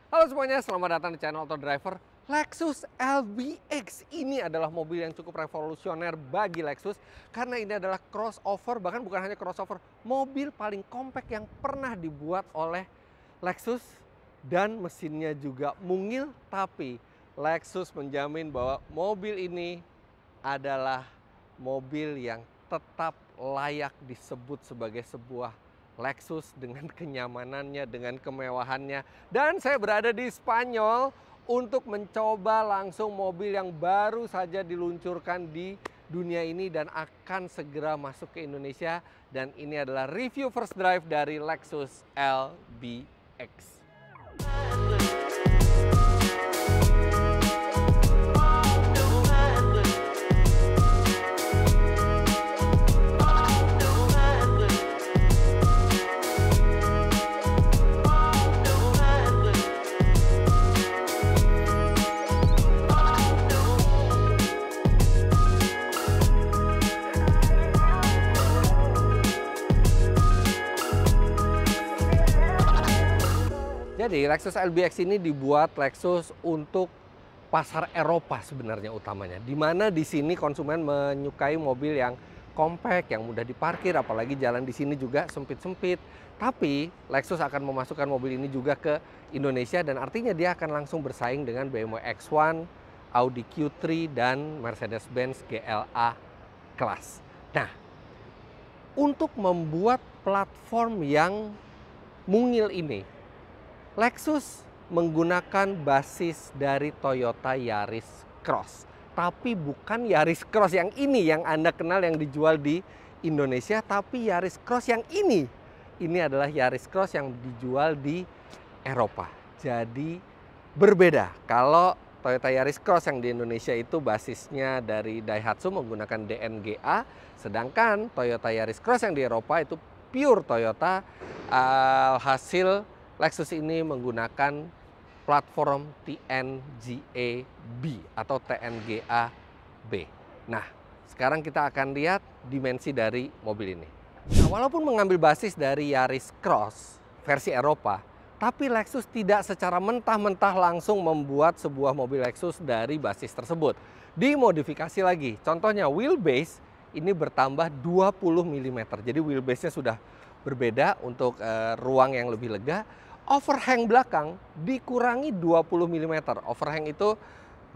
Halo semuanya, selamat datang di channel Auto Driver. Lexus LBX ini adalah mobil yang cukup revolusioner bagi Lexus karena ini adalah crossover, bahkan bukan hanya crossover, mobil paling compact yang pernah dibuat oleh Lexus dan mesinnya juga mungil, tapi Lexus menjamin bahwa mobil ini adalah mobil yang tetap layak disebut sebagai sebuah Lexus dengan kenyamanannya, dengan kemewahannya. Dan saya berada di Spanyol untuk mencoba langsung mobil yang baru saja diluncurkan di dunia ini dan akan segera masuk ke Indonesia. Dan ini adalah review first drive dari Lexus LBX. Jadi Lexus LBX ini dibuat Lexus untuk pasar Eropa sebenarnya utamanya. Di mana di sini konsumen menyukai mobil yang compact, yang mudah diparkir, apalagi jalan di sini juga sempit-sempit. Tapi Lexus akan memasukkan mobil ini juga ke Indonesia dan artinya dia akan langsung bersaing dengan BMW X1, Audi Q3 dan Mercedes-Benz GLA Class. Nah, untuk membuat platform yang mungil ini, Lexus menggunakan basis dari Toyota Yaris Cross. Tapi bukan Yaris Cross yang ini yang Anda kenal yang dijual di Indonesia, tapi Yaris Cross yang ini. Ini adalah Yaris Cross yang dijual di Eropa. Jadi berbeda. Kalau Toyota Yaris Cross yang di Indonesia itu basisnya dari Daihatsu menggunakan DNGA, sedangkan Toyota Yaris Cross yang di Eropa itu pure Toyota. Hasil Lexus ini menggunakan platform TNGA-B atau TNGA-B. Nah, sekarang kita akan lihat dimensi dari mobil ini. Nah, walaupun mengambil basis dari Yaris Cross versi Eropa, tapi Lexus tidak secara mentah-mentah langsung membuat sebuah mobil Lexus dari basis tersebut. Dimodifikasi lagi. Contohnya wheelbase ini bertambah 20 mm. Jadi wheelbase-nya sudah berbeda untuk ruang yang lebih lega. Overhang belakang dikurangi 20 mm. Overhang itu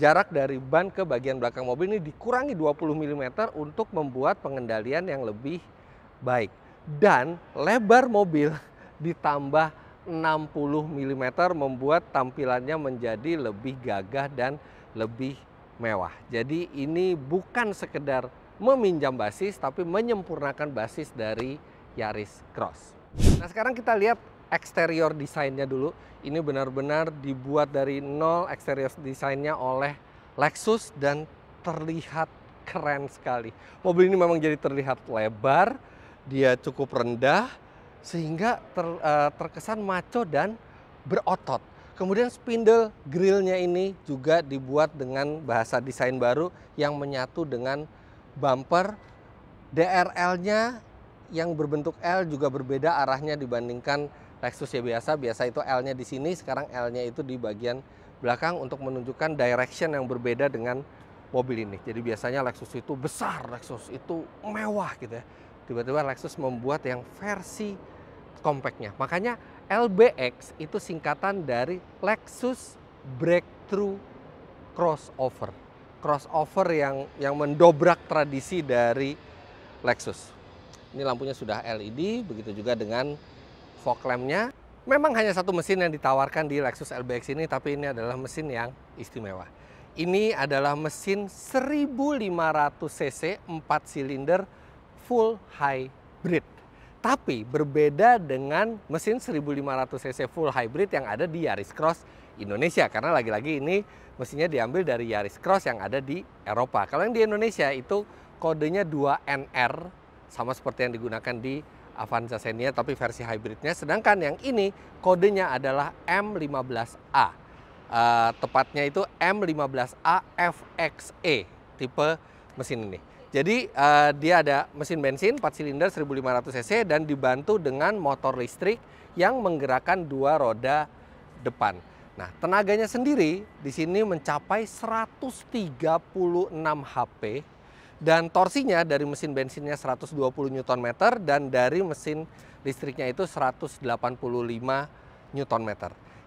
jarak dari ban ke bagian belakang mobil ini dikurangi 20 mm untuk membuat pengendalian yang lebih baik. Dan lebar mobil ditambah 60 mm membuat tampilannya menjadi lebih gagah dan lebih mewah. Jadi ini bukan sekedar meminjam basis tapi menyempurnakan basis dari Yaris Cross. Nah, sekarang kita lihat eksterior desainnya dulu. Ini benar-benar dibuat dari nol eksterior desainnya oleh Lexus dan terlihat keren sekali. Mobil ini memang jadi terlihat lebar, dia cukup rendah sehingga terkesan maco dan berotot. Kemudian spindle grillnya ini juga dibuat dengan bahasa desain baru yang menyatu dengan bumper. DRL-nya yang berbentuk L juga berbeda arahnya dibandingkan Lexus ya biasa itu L-nya di sini, sekarang L-nya itu di bagian belakang untuk menunjukkan direction yang berbeda dengan mobil ini. Jadi biasanya Lexus itu besar, Lexus itu mewah gitu ya. Tiba-tiba Lexus membuat yang versi compactnya. Makanya LBX itu singkatan dari Lexus Breakthrough Crossover. Crossover yang mendobrak tradisi dari Lexus. Ini lampunya sudah LED, begitu juga dengan fog lamp-nya. Memang hanya satu mesin yang ditawarkan di Lexus LBX ini, tapi ini adalah mesin yang istimewa. Ini adalah mesin 1500 cc 4 silinder full hybrid. Tapi berbeda dengan mesin 1500 cc full hybrid yang ada di Yaris Cross Indonesia. Karena lagi-lagi ini mesinnya diambil dari Yaris Cross yang ada di Eropa. Kalau yang di Indonesia itu kodenya 2NR, sama seperti yang digunakan di Avanza Xenia tapi versi hybridnya. Sedangkan yang ini kodenya adalah M15A. Tepatnya itu M15A FXE tipe mesin ini. Jadi dia ada mesin bensin 4 silinder 1500 cc dan dibantu dengan motor listrik yang menggerakkan dua roda depan. Nah, tenaganya sendiri di sini mencapai 136 HP dan torsinya dari mesin bensinnya 120 Nm dan dari mesin listriknya itu 185 Nm.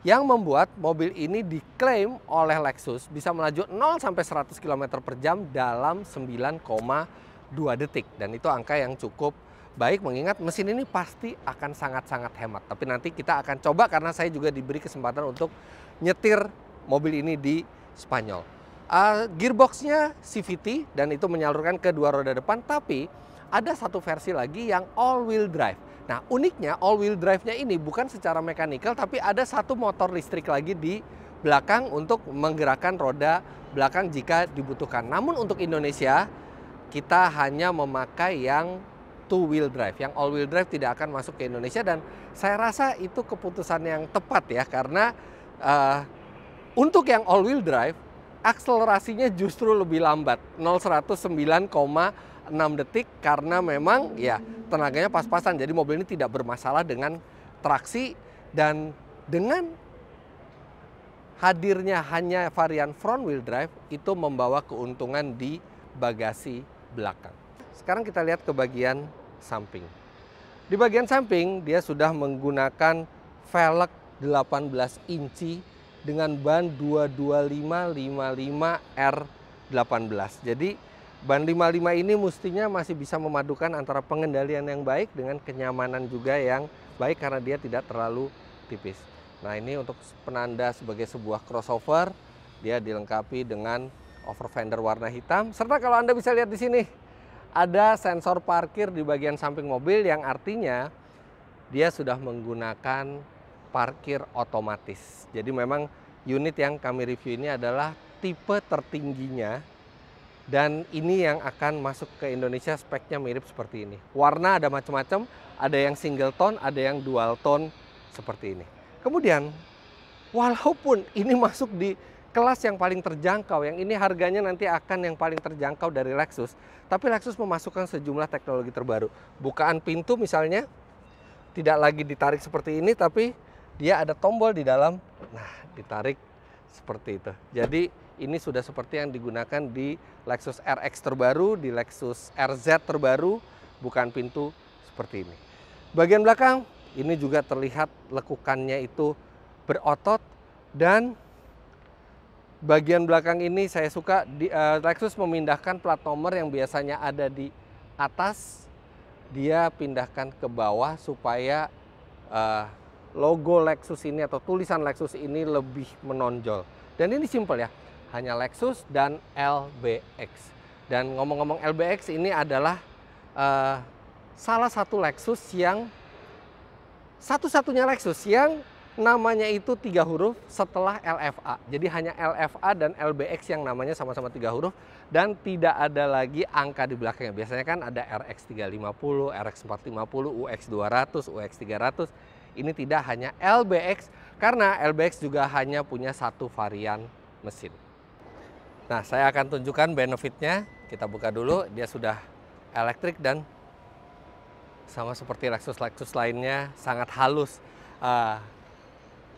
Yang membuat mobil ini diklaim oleh Lexus bisa melaju 0 sampai 100 km per jam dalam 9,2 detik. Dan itu angka yang cukup baik mengingat mesin ini pasti akan sangat-sangat hemat. Tapi nanti kita akan coba karena saya juga diberi kesempatan untuk nyetir mobil ini di Spanyol. Gearboxnya CVT dan itu menyalurkan ke dua roda depan, tapi ada satu versi lagi yang all-wheel drive. Nah, uniknya all-wheel drive-nya ini bukan secara mekanikal, tapi ada satu motor listrik lagi di belakang untuk menggerakkan roda belakang jika dibutuhkan. Namun untuk Indonesia, kita hanya memakai yang two-wheel drive. Yang all-wheel drive tidak akan masuk ke Indonesia dan saya rasa itu keputusan yang tepat ya, karena untuk yang all-wheel drive, akselerasinya justru lebih lambat, 0-100 9,6 detik karena memang ya tenaganya pas-pasan. Jadi mobil ini tidak bermasalah dengan traksi dan dengan hadirnya hanya varian front wheel drive itu membawa keuntungan di bagasi belakang. Sekarang kita lihat ke bagian samping. Di bagian samping dia sudah menggunakan velg 18 inci dengan ban 225/55 R18. Jadi ban 55 ini mestinya masih bisa memadukan antara pengendalian yang baik dengan kenyamanan juga yang baik karena dia tidak terlalu tipis. Nah, ini untuk penanda sebagai sebuah crossover, dia dilengkapi dengan over fender warna hitam. Serta kalau Anda bisa lihat di sini, ada sensor parkir di bagian samping mobil yang artinya dia sudah menggunakan parkir otomatis. Jadi memang unit yang kami review ini adalah tipe tertingginya dan ini yang akan masuk ke Indonesia, speknya mirip seperti ini. Warna ada macam-macam, ada yang single tone, ada yang dual tone seperti ini. Kemudian walaupun ini masuk di kelas yang paling terjangkau, yang ini harganya nanti akan yang paling terjangkau dari Lexus, tapi Lexus memasukkan sejumlah teknologi terbaru. Bukaan pintu misalnya tidak lagi ditarik seperti ini, tapi dia ada tombol di dalam, nah ditarik seperti itu. Jadi ini sudah seperti yang digunakan di Lexus RX terbaru, di Lexus RZ terbaru, bukan pintu seperti ini. Bagian belakang ini juga terlihat lekukannya itu berotot dan bagian belakang ini saya suka Lexus memindahkan plat nomor yang biasanya ada di atas, dia pindahkan ke bawah supaya logo Lexus ini atau tulisan Lexus ini lebih menonjol. Dan ini simple ya, hanya Lexus dan LBX. Dan ngomong-ngomong LBX ini adalah salah satu Lexus yang satu-satunya Lexus yang namanya itu 3 huruf setelah LFA. Jadi hanya LFA dan LBX yang namanya sama-sama 3 huruf dan tidak ada lagi angka di belakangnya. Biasanya kan ada RX 350, RX 450, UX 200, UX 300. Ini tidak, hanya LBX karena LBX juga hanya punya satu varian mesin. Nah, saya akan tunjukkan benefitnya. Kita buka dulu, dia sudah elektrik dan sama seperti Lexus lainnya sangat halus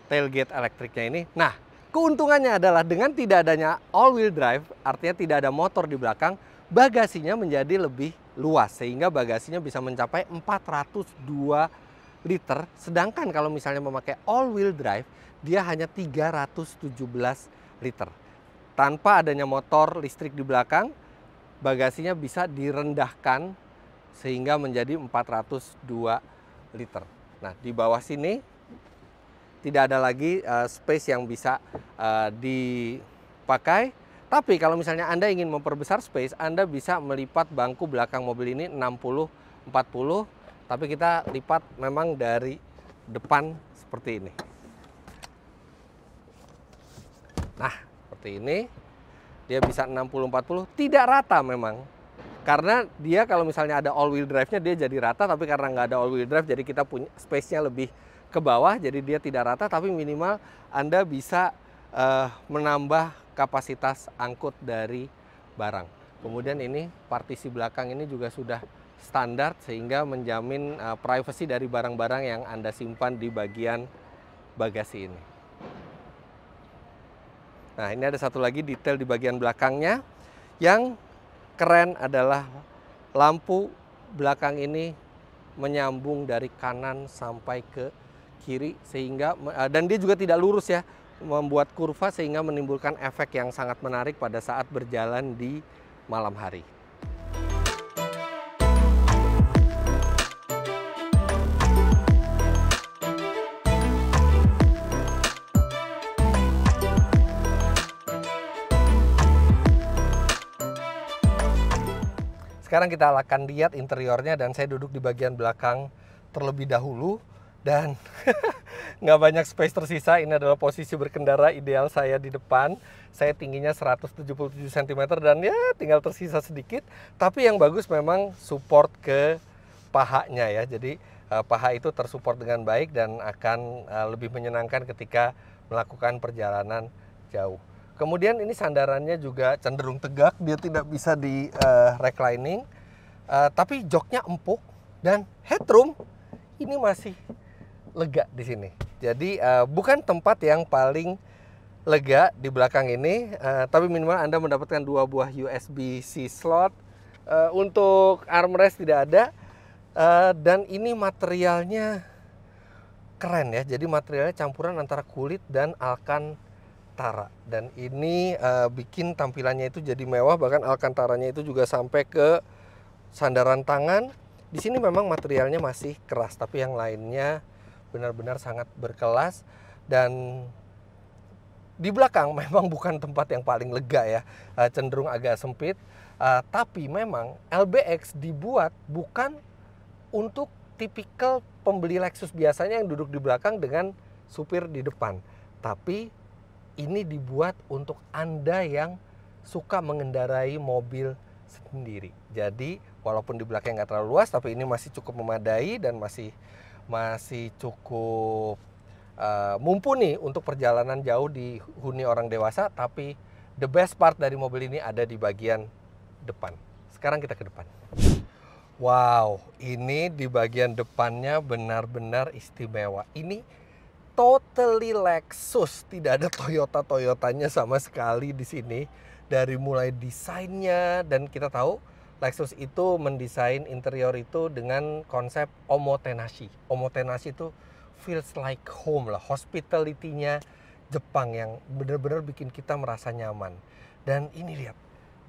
tailgate elektriknya ini. Nah, keuntungannya adalah dengan tidak adanya all-wheel drive, artinya tidak ada motor di belakang, bagasinya menjadi lebih luas sehingga bagasinya bisa mencapai 402 liter, sedangkan kalau misalnya memakai all-wheel drive, dia hanya 317 liter. Tanpa adanya motor listrik di belakang, bagasinya bisa direndahkan sehingga menjadi 402 liter. Nah, di bawah sini tidak ada lagi space yang bisa dipakai. Tapi kalau misalnya Anda ingin memperbesar space, Anda bisa melipat bangku belakang mobil ini 60-40. Tapi kita lipat memang dari depan seperti ini. Nah, seperti ini. Dia bisa 60-40, tidak rata memang. Karena dia kalau misalnya ada all-wheel drive-nya dia jadi rata, tapi karena nggak ada all-wheel drive jadi kita punya space-nya lebih ke bawah, jadi dia tidak rata, tapi minimal Anda bisa menambah kapasitas angkut dari barang. Kemudian ini partisi belakang ini juga sudah standar sehingga menjamin privasi dari barang-barang yang Anda simpan di bagian bagasi ini. Nah, ini ada satu lagi detail di bagian belakangnya. Yang keren adalah lampu belakang ini menyambung dari kanan sampai ke kiri, sehingga dan dia juga tidak lurus ya, membuat kurva sehingga menimbulkan efek yang sangat menarik pada saat berjalan di malam hari. Sekarang kita akan lihat interiornya dan saya duduk di bagian belakang terlebih dahulu dan nggak banyak space tersisa. Ini adalah posisi berkendara ideal saya di depan. Saya tingginya 177 cm dan ya tinggal tersisa sedikit. Tapi yang bagus memang support ke pahanya ya. Jadi paha itu tersupport dengan baik dan akan lebih menyenangkan ketika melakukan perjalanan jauh. Kemudian ini sandarannya juga cenderung tegak, dia tidak bisa di reclining, tapi joknya empuk dan headroom ini masih lega di sini. Jadi bukan tempat yang paling lega di belakang ini, tapi minimal Anda mendapatkan 2 buah USB-C slot. Untuk armrest tidak ada, dan ini materialnya keren ya. Jadi materialnya campuran antara kulit dan alcantara. Dan ini bikin tampilannya itu jadi mewah, bahkan alcantaranya itu juga sampai ke sandaran tangan. Di sini memang materialnya masih keras, tapi yang lainnya benar-benar sangat berkelas. Dan di belakang memang bukan tempat yang paling lega ya, cenderung agak sempit. Tapi memang LBX dibuat bukan untuk tipikal pembeli Lexus biasanya yang duduk di belakang dengan supir di depan, tapi ini dibuat untuk Anda yang suka mengendarai mobil sendiri. Jadi walaupun di belakang nggak terlalu luas, tapi ini masih cukup memadai dan masih cukup mumpuni untuk perjalanan jauh dihuni orang dewasa. Tapi the best part dari mobil ini ada di bagian depan. Sekarang kita ke depan. Wow, ini di bagian depannya benar-benar istimewa. Ini totally Lexus, tidak ada Toyotanya sama sekali di sini. Dari mulai desainnya, dan kita tahu Lexus itu mendesain interior itu dengan konsep omotenashi. Omotenashi itu feels like home lah, hospitality-nya Jepang yang benar-benar bikin kita merasa nyaman. Dan ini lihat,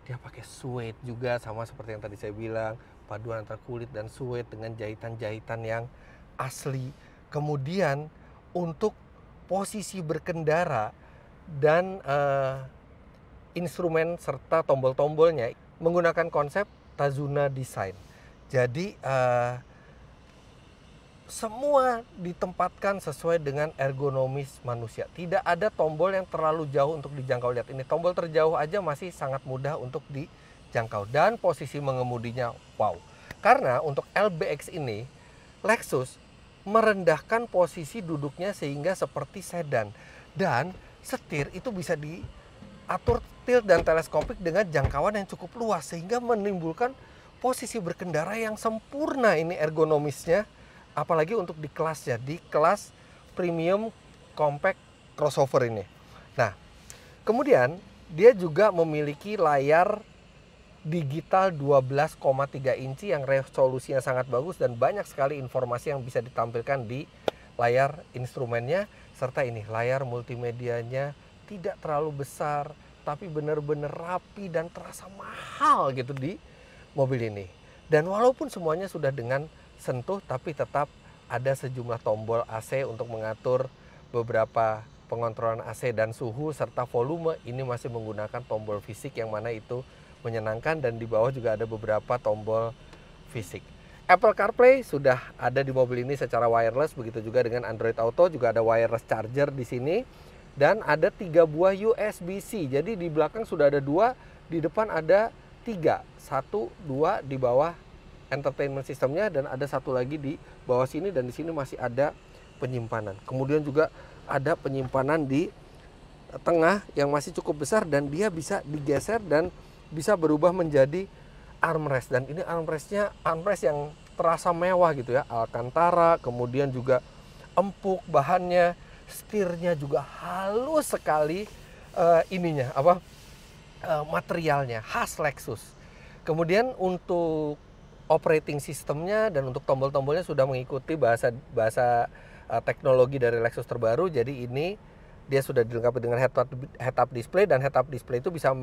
dia pakai suede juga sama seperti yang tadi saya bilang, paduan antara kulit dan suede dengan jahitan-jahitan yang asli. Kemudian untuk posisi berkendara dan instrumen serta tombol-tombolnya menggunakan konsep Tazuna Design. Jadi semua ditempatkan sesuai dengan ergonomis manusia. Tidak ada tombol yang terlalu jauh untuk dijangkau. Lihat ini, tombol terjauh aja masih sangat mudah untuk dijangkau. Dan posisi mengemudinya wow. Karena untuk LBX ini Lexus merendahkan posisi duduknya sehingga seperti sedan, dan setir itu bisa diatur tilt dan teleskopik dengan jangkauan yang cukup luas sehingga menimbulkan posisi berkendara yang sempurna. Ini ergonomisnya, apalagi untuk di kelasnya, di kelas premium compact crossover ini. Nah, kemudian dia juga memiliki layar digital 12,3 inci yang resolusinya sangat bagus dan banyak sekali informasi yang bisa ditampilkan di layar instrumennya. Serta ini layar multimedianya tidak terlalu besar, tapi benar-benar rapi dan terasa mahal gitu di mobil ini. Dan walaupun semuanya sudah dengan sentuh, tapi tetap ada sejumlah tombol AC untuk mengatur beberapa pengontrolan AC dan suhu serta volume. Ini masih menggunakan tombol fisik yang mana itu menyenangkan, dan di bawah juga ada beberapa tombol fisik. Apple CarPlay sudah ada di mobil ini secara wireless, begitu juga dengan Android Auto, juga ada wireless charger di sini, dan ada 3 buah USB-C. Jadi di belakang sudah ada 2, di depan ada 3, 1, 2 di bawah entertainment systemnya, dan ada 1 lagi di bawah sini, dan di sini masih ada penyimpanan. Kemudian juga ada penyimpanan di tengah yang masih cukup besar, dan dia bisa digeser dan bisa berubah menjadi armrest. Dan ini armrest yang terasa mewah gitu ya, alcantara, kemudian juga empuk bahannya, setirnya juga halus sekali, ininya materialnya khas Lexus. Kemudian untuk operating systemnya dan untuk tombol-tombolnya sudah mengikuti bahasa teknologi dari Lexus terbaru. Jadi ini dia sudah dilengkapi dengan head-up display, dan head-up display itu bisa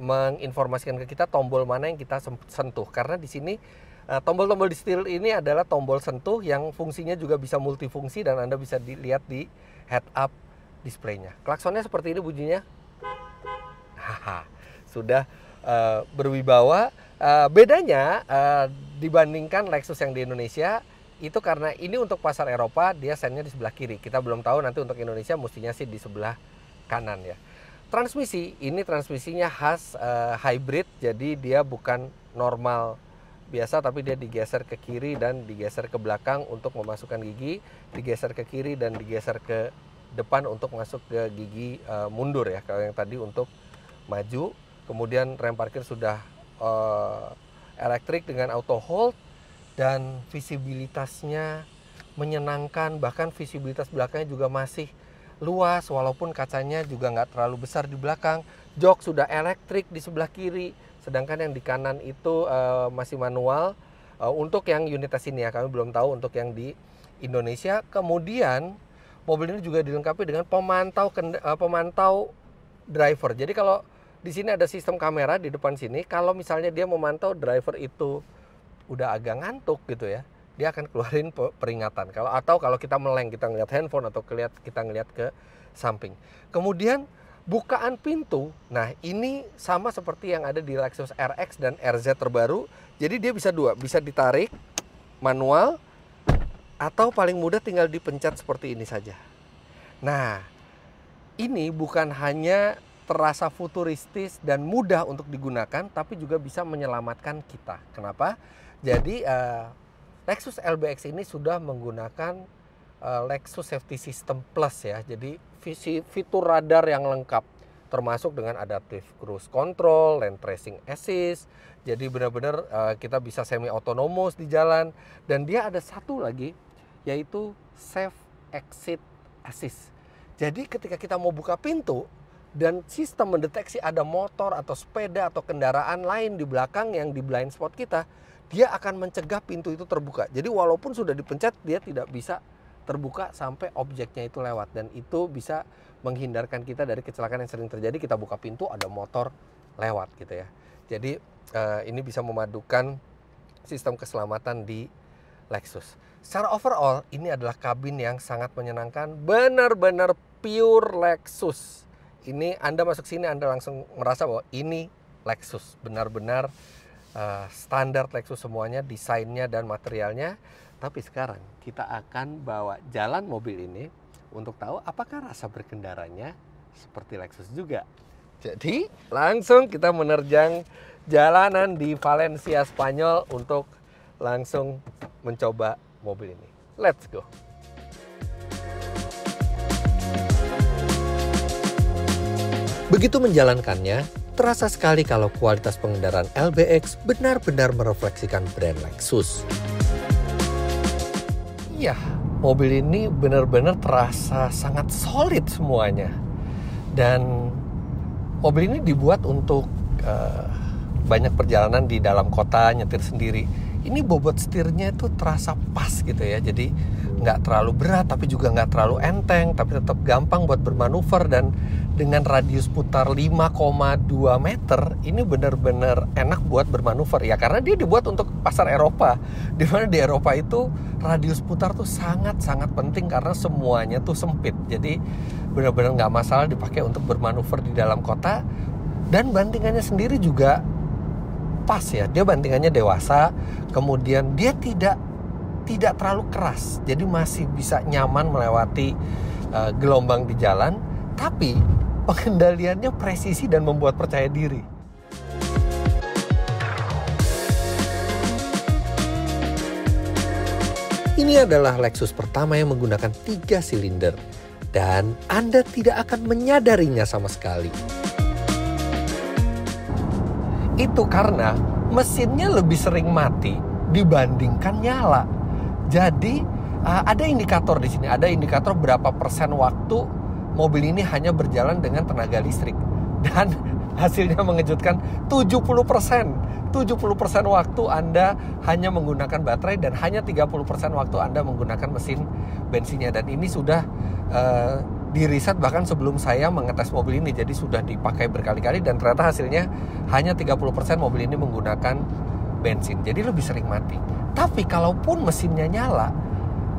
menginformasikan ke kita tombol mana yang kita sentuh. Karena di sini tombol-tombol di setir ini adalah tombol sentuh yang fungsinya juga bisa multifungsi, dan Anda bisa dilihat di head-up displaynya. Klaksonnya seperti ini bunyinya. Haha, sudah berwibawa. Bedanya dibandingkan Lexus yang di Indonesia, itu karena ini untuk pasar Eropa dia sennya di sebelah kiri. Kita belum tahu nanti untuk Indonesia mestinya sih di sebelah kanan ya. Transmisi, ini transmisinya khas hybrid, jadi dia bukan normal biasa, tapi dia digeser ke kiri dan digeser ke belakang untuk memasukkan gigi, digeser ke kiri dan digeser ke depan untuk masuk ke gigi mundur ya. Kalau yang tadi untuk maju. Kemudian rem parkir sudah elektrik dengan auto hold, dan visibilitasnya menyenangkan, bahkan visibilitas belakangnya juga masih luas walaupun kacanya juga nggak terlalu besar di belakang. Jok sudah elektrik di sebelah kiri, sedangkan yang di kanan itu masih manual. Untuk yang unitas ini ya, kami belum tahu untuk yang di Indonesia. Kemudian mobil ini juga dilengkapi dengan pemantau driver. Jadi kalau di sini ada sistem kamera di depan sini, kalau misalnya dia memantau driver itu udah agak ngantuk gitu ya, dia akan keluarin peringatan. Kalau kita meleng, kita ngeliat handphone atau kita ngeliat ke samping. Kemudian bukaan pintu, nah ini sama seperti yang ada di Lexus RX dan RZ terbaru. Jadi dia bisa bisa ditarik manual, atau paling mudah tinggal dipencet seperti ini saja. Nah, ini bukan hanya terasa futuristis dan mudah untuk digunakan, tapi juga bisa menyelamatkan kita. Kenapa? Jadi Lexus LBX ini sudah menggunakan Lexus Safety System Plus ya. Jadi fitur radar yang lengkap, termasuk dengan adaptive cruise control, lane tracing assist. Jadi benar-benar kita bisa semi autonomous di jalan. Dan dia ada satu lagi, yaitu Safe Exit Assist. Jadi ketika kita mau buka pintu dan sistem mendeteksi ada motor atau sepeda atau kendaraan lain di belakang yang di blind spot kita, dia akan mencegah pintu itu terbuka. Jadi walaupun sudah dipencet, dia tidak bisa terbuka sampai objeknya itu lewat. Dan itu bisa menghindarkan kita dari kecelakaan yang sering terjadi. Kita buka pintu, ada motor lewat gitu ya. Jadi ini bisa memadukan sistem keselamatan di Lexus. Secara overall, ini adalah kabin yang sangat menyenangkan. Benar-benar pure Lexus. Ini Anda masuk sini, Anda langsung merasa bahwa ini Lexus. Benar-benar standar Lexus semuanya, desainnya dan materialnya. Tapi sekarang kita akan bawa jalan mobil ini untuk tahu apakah rasa berkendaranya seperti Lexus juga. Jadi langsung kita menerjang jalanan di Valencia, Spanyol untuk langsung mencoba mobil ini. Let's go. Begitu menjalankannya, terasa sekali kalau kualitas pengendaraan LBX benar-benar merefleksikan brand Lexus. Iya, mobil ini benar-benar terasa sangat solid semuanya. Dan mobil ini dibuat untuk banyak perjalanan di dalam kota, nyetir sendiri. Ini bobot setirnya itu terasa pas gitu ya. Jadi nggak terlalu berat, tapi juga nggak terlalu enteng, tapi tetap gampang buat bermanuver. Dan dengan radius putar 5,2 meter, ini benar-benar enak buat bermanuver ya, karena dia dibuat untuk pasar Eropa, di mana di Eropa itu radius putar tuh sangat-sangat penting karena semuanya tuh sempit. Jadi benar-benar nggak masalah dipakai untuk bermanuver di dalam kota. Dan bantingannya sendiri juga pas ya, dia bantingannya dewasa, kemudian dia tidak terlalu keras, jadi masih bisa nyaman melewati gelombang di jalan, tapi pengendaliannya presisi dan membuat percaya diri. Ini adalah Lexus pertama yang menggunakan 3 silinder, dan Anda tidak akan menyadarinya sama sekali. Itu karena mesinnya lebih sering mati dibandingkan nyala. Jadi ada indikator di sini, ada indikator berapa persen waktu mobil ini hanya berjalan dengan tenaga listrik. Dan hasilnya mengejutkan, 70% waktu Anda hanya menggunakan baterai dan hanya 30% waktu Anda menggunakan mesin bensinnya. Dan ini sudah diriset bahkan sebelum saya mengetes mobil ini, jadi sudah dipakai berkali-kali dan ternyata hasilnya hanya 30% mobil ini menggunakan bensin, jadi lebih sering mati. Tapi kalaupun mesinnya nyala,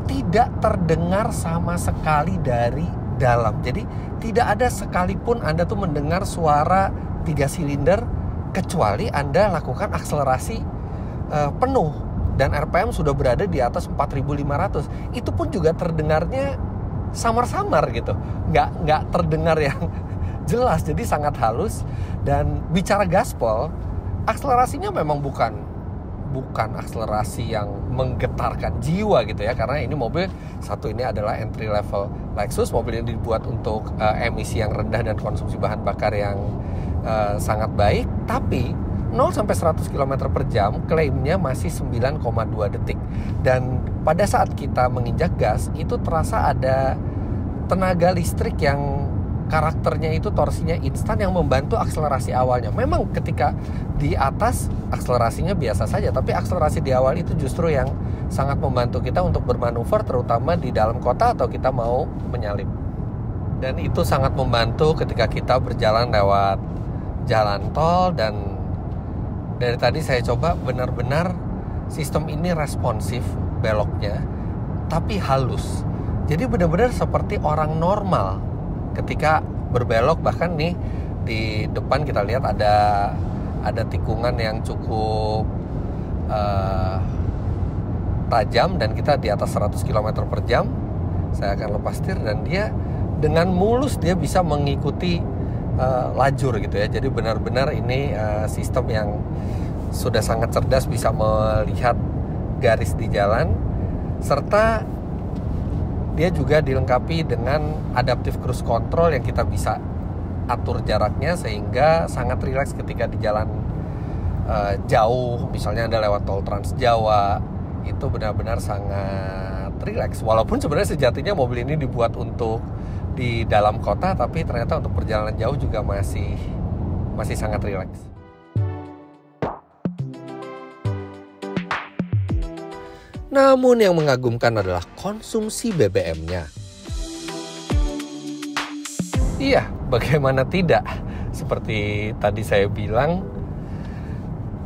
tidak terdengar sama sekali dari dalam. Jadi tidak ada sekalipun Anda tuh mendengar suara 3 silinder kecuali Anda lakukan akselerasi penuh dan RPM sudah berada di atas 4.500. Itu pun juga terdengarnya samar-samar gitu, nggak terdengar yang jelas, jadi sangat halus. Dan bicara gaspol, akselerasinya memang bukan akselerasi yang menggetarkan jiwa gitu ya, karena ini mobil satu ini adalah entry level Lexus, mobil yang dibuat untuk emisi yang rendah dan konsumsi bahan bakar yang sangat baik. Tapi 0 sampai 100 km per jam klaimnya masih 9,2 detik. Dan pada saat kita menginjak gas itu terasa ada tenaga listrik yang karakternya itu torsinya instan yang membantu akselerasi awalnya. Memang ketika di atas akselerasinya biasa saja, tapi akselerasi di awal itu justru yang sangat membantu kita untuk bermanuver, terutama di dalam kota atau kita mau menyalip. Dan itu sangat membantu ketika kita berjalan lewat jalan tol. Dan dari tadi saya coba, benar-benar sistem ini responsif beloknya, tapi halus. Jadi benar-benar seperti orang normal ketika berbelok. Bahkan nih di depan kita lihat ada tikungan yang cukup tajam dan kita di atas 100 km per jam. Saya akan lepas setir dan dia dengan mulus dia bisa mengikuti lajur gitu ya. Jadi benar-benar ini sistem yang sudah sangat cerdas, bisa melihat garis di jalan, serta dia juga dilengkapi dengan adaptive cruise control yang kita bisa atur jaraknya sehingga sangat rileks ketika di jalan jauh. Misalnya Anda lewat tol Trans Jawa, itu benar-benar sangat rileks. Walaupun sebenarnya sejatinya mobil ini dibuat untuk di dalam kota, tapi ternyata untuk perjalanan jauh juga masih sangat rileks. Namun yang mengagumkan adalah konsumsi BBM-nya. Iya, bagaimana tidak? Seperti tadi saya bilang,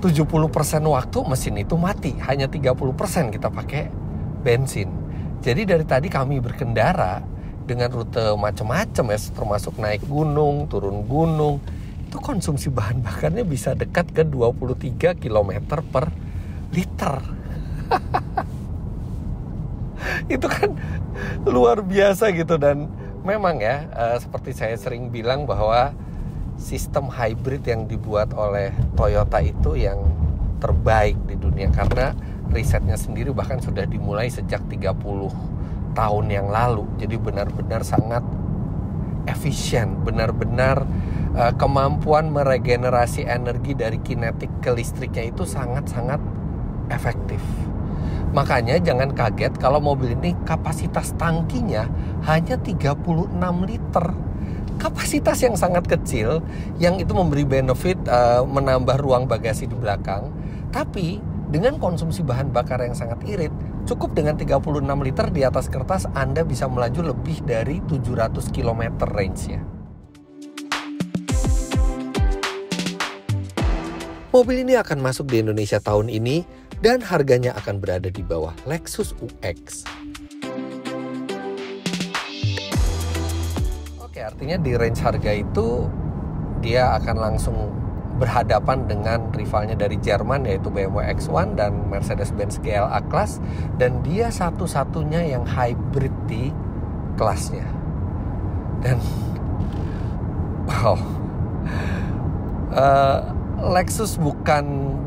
70% waktu mesin itu mati, hanya 30% kita pakai bensin. Jadi dari tadi kami berkendara dengan rute macam-macam ya, termasuk naik gunung, turun gunung, itu konsumsi bahan bakarnya bisa dekat ke 23 km per liter. Itu kan luar biasa gitu. Dan memang ya, seperti saya sering bilang bahwa sistem hybrid yang dibuat oleh Toyota itu yang terbaik di dunia, karena risetnya sendiri bahkan sudah dimulai sejak 30 tahun yang lalu. Jadi benar-benar sangat efisien, benar-benar kemampuan meregenerasi energi dari kinetik ke listriknya itu sangat-sangat efektif. Makanya jangan kaget kalau mobil ini kapasitas tangkinya hanya 36 liter. Kapasitas yang sangat kecil, yang itu memberi benefit menambah ruang bagasi di belakang. Tapi dengan konsumsi bahan bakar yang sangat irit, cukup dengan 36 liter di atas kertas Anda bisa melaju lebih dari 700 km range-nya. Mobil ini akan masuk di Indonesia tahun ini dan harganya akan berada di bawah Lexus UX. Oke, artinya di range harga itu dia akan langsung berhadapan dengan rivalnya dari Jerman, yaitu BMW X1 dan Mercedes-Benz GLA Class, dan dia satu-satunya yang hybrid di kelasnya. Dan wow, Lexus bukan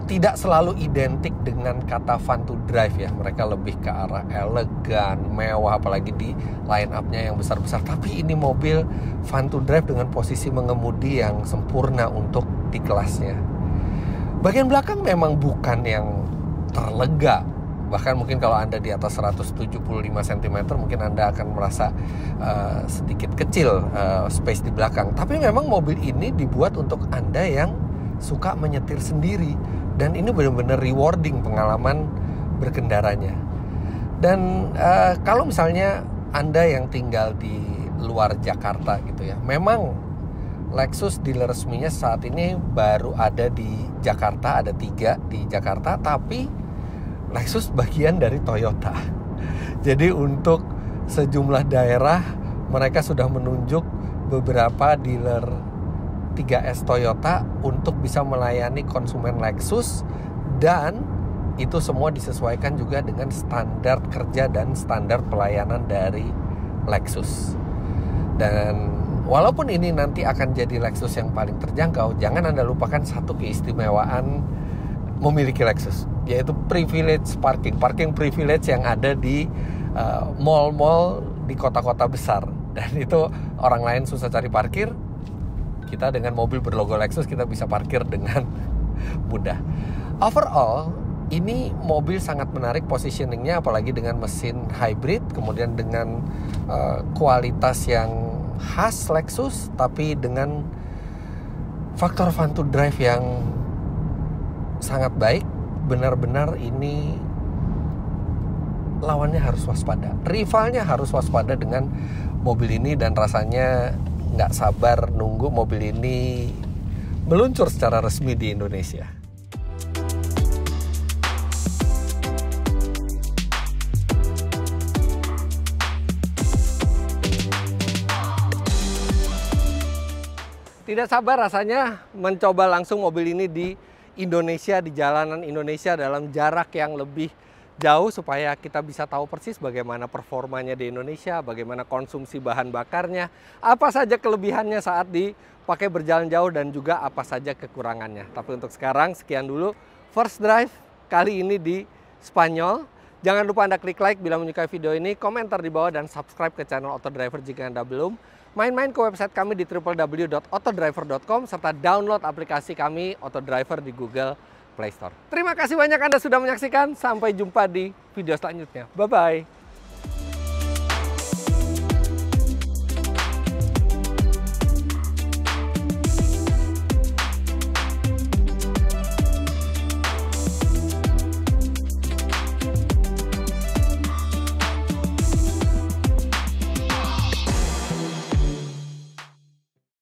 tidak selalu identik dengan kata fun to drive ya. Mereka lebih ke arah elegan, mewah, apalagi di line up-nya yang besar-besar. Tapi ini mobil fun to drive dengan posisi mengemudi yang sempurna untuk di kelasnya. Bagian belakang memang bukan yang terlega Bahkan mungkin kalau Anda di atas 175 cm mungkin Anda akan merasa sedikit kecil space di belakang. Tapi memang mobil ini dibuat untuk Anda yang suka menyetir sendiri. Dan ini benar-benar rewarding pengalaman berkendaranya. Dan kalau misalnya Anda yang tinggal di luar Jakarta gitu ya, memang Lexus dealer resminya saat ini baru ada di Jakarta, ada 3 di Jakarta, tapi Lexus bagian dari Toyota. Jadi untuk sejumlah daerah mereka sudah menunjuk beberapa dealer 3S Toyota untuk bisa melayani konsumen Lexus, dan itu semua disesuaikan juga dengan standar kerja dan standar pelayanan dari Lexus. Dan walaupun ini nanti akan jadi Lexus yang paling terjangkau, jangan Anda lupakan satu keistimewaan memiliki Lexus, yaitu privilege parking privilege yang ada di mall-mall di kota-kota besar. Dan itu orang lain susah cari parkir, kita dengan mobil berlogo Lexus kita bisa parkir dengan mudah. Overall, ini mobil sangat menarik positioningnya, apalagi dengan mesin hybrid, kemudian dengan kualitas yang khas Lexus, tapi dengan faktor fun to drive yang sangat baik. Benar-benar ini lawannya harus waspada, rivalnya harus waspada dengan mobil ini, dan rasanya nggak sabar nunggu mobil ini meluncur secara resmi di Indonesia. Tidak sabar rasanya mencoba langsung mobil ini di Indonesia, di jalanan Indonesia dalam jarak yang lebih jauh, supaya kita bisa tahu persis bagaimana performanya di Indonesia, bagaimana konsumsi bahan bakarnya, apa saja kelebihannya saat dipakai berjalan jauh, dan juga apa saja kekurangannya. Tapi untuk sekarang sekian dulu First Drive kali ini di Spanyol. Jangan lupa Anda klik like bila menyukai video ini, komentar di bawah, dan subscribe ke channel Autodriver jika Anda belum. Main-main ke website kami di www.autodriver.com, serta download aplikasi kami Autodriver di Google Play Store. Terima kasih banyak Anda sudah menyaksikan. Sampai jumpa di video selanjutnya. Bye-bye.